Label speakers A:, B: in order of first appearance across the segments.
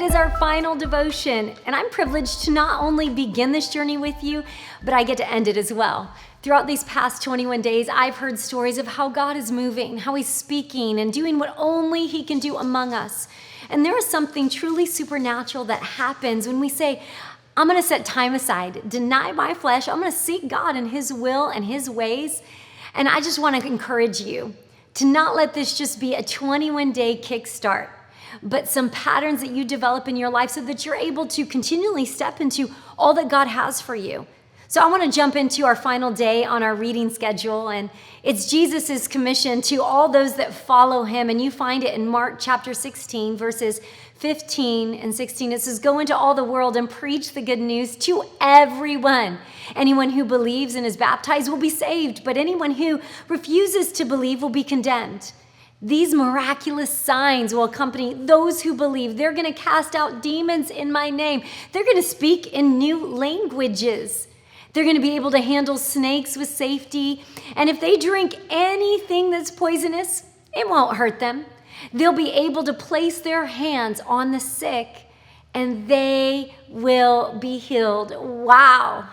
A: is our final devotion, and I'm privileged to not only begin this journey with you, but I get to end it as well. Throughout these past 21 days, I've heard stories of how God is moving, how he's speaking and doing what only he can do among us. And there is something truly supernatural that happens when we say, I'm going to set time aside, deny my flesh. I'm going to seek God and his will and his ways. And I just want to encourage you to not let this just be a 21-day kickstart, but some patterns that you develop in your life so that you're able to continually step into all that God has for you. So I want to jump into our final day on our reading schedule, and it's Jesus's commission to all those that follow him, and you find it in Mark chapter 16, verses 15 and 16. It says, "Go into all the world and preach the good news to everyone. Anyone who believes and is baptized will be saved, but anyone who refuses to believe will be condemned. These miraculous signs will accompany those who believe. They're going to cast out demons in my name. They're going to speak in new languages. They're going to be able to handle snakes with safety. And if they drink anything that's poisonous, it won't hurt them. They'll be able to place their hands on the sick and they will be healed." Wow.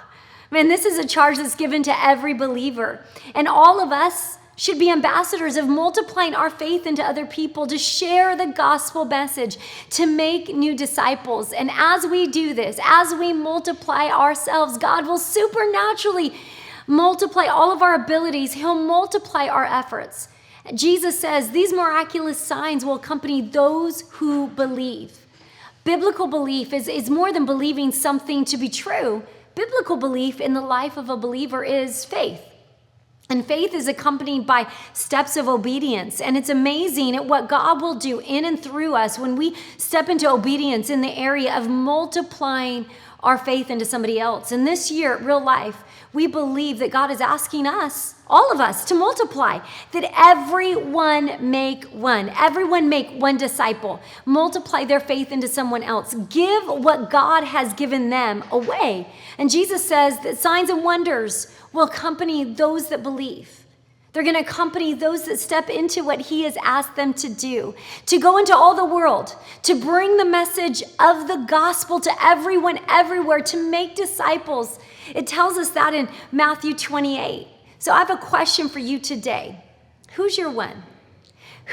A: Man, this is a charge that's given to every believer. And all of us should be ambassadors of multiplying our faith into other people, to share the gospel message, to make new disciples. And as we do this, as we multiply ourselves, God will supernaturally multiply all of our abilities. He'll multiply our efforts. Jesus says these miraculous signs will accompany those who believe. Biblical belief is more than believing something to be true. Biblical belief in the life of a believer is faith. And faith is accompanied by steps of obedience. And it's amazing at what God will do in and through us when we step into obedience in the area of multiplying our faith into somebody else. And this year, real life, we believe that God is asking us, all of us, to multiply, that everyone make one disciple, multiply their faith into someone else, give what God has given them away. And Jesus says that signs and wonders will accompany those that believe. They're going to accompany those that step into what he has asked them to do, to go into all the world, to bring the message of the gospel to everyone, everywhere, to make disciples. It tells us that in Matthew 28. So I have a question for you today. Who's your one?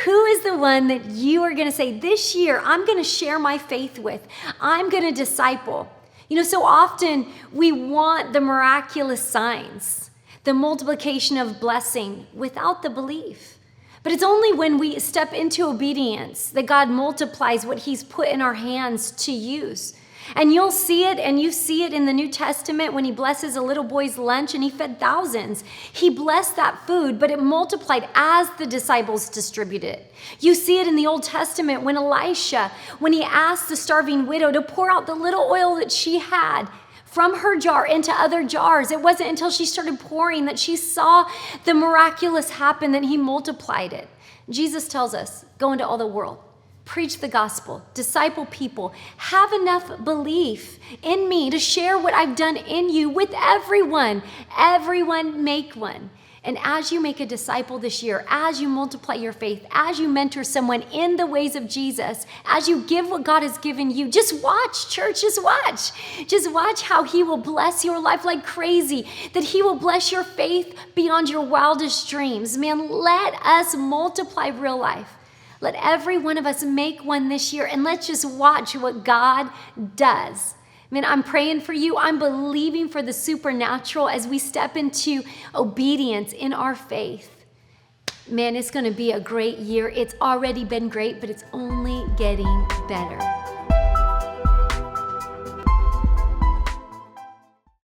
A: Who is the one that you are going to say, this year, I'm going to share my faith with? I'm going to disciple. You know, so often we want the miraculous signs, the multiplication of blessing without the belief. But it's only when we step into obedience that God multiplies what he's put in our hands to use. And you'll see it, and you see it in the New Testament when he blesses a little boy's lunch and he fed thousands. He blessed that food, but it multiplied as the disciples distributed it. You see it in the Old Testament when Elisha, when he asked the starving widow to pour out the little oil that she had from her jar into other jars. It wasn't until she started pouring that she saw the miraculous happen, that he multiplied it. Jesus tells us, go into all the world. Preach the gospel, disciple people, have enough belief in me to share what I've done in you with everyone. Everyone make one. And as you make a disciple this year, as you multiply your faith, as you mentor someone in the ways of Jesus, as you give what God has given you, just watch, church, just watch. Just watch how he will bless your life like crazy, that he will bless your faith beyond your wildest dreams. Man, let us multiply real life. Let every one of us make one this year, and let's just watch what God does. Man, I'm praying for you. I'm believing for the supernatural as we step into obedience in our faith. Man, it's going to be a great year. It's already been great, but it's only getting better.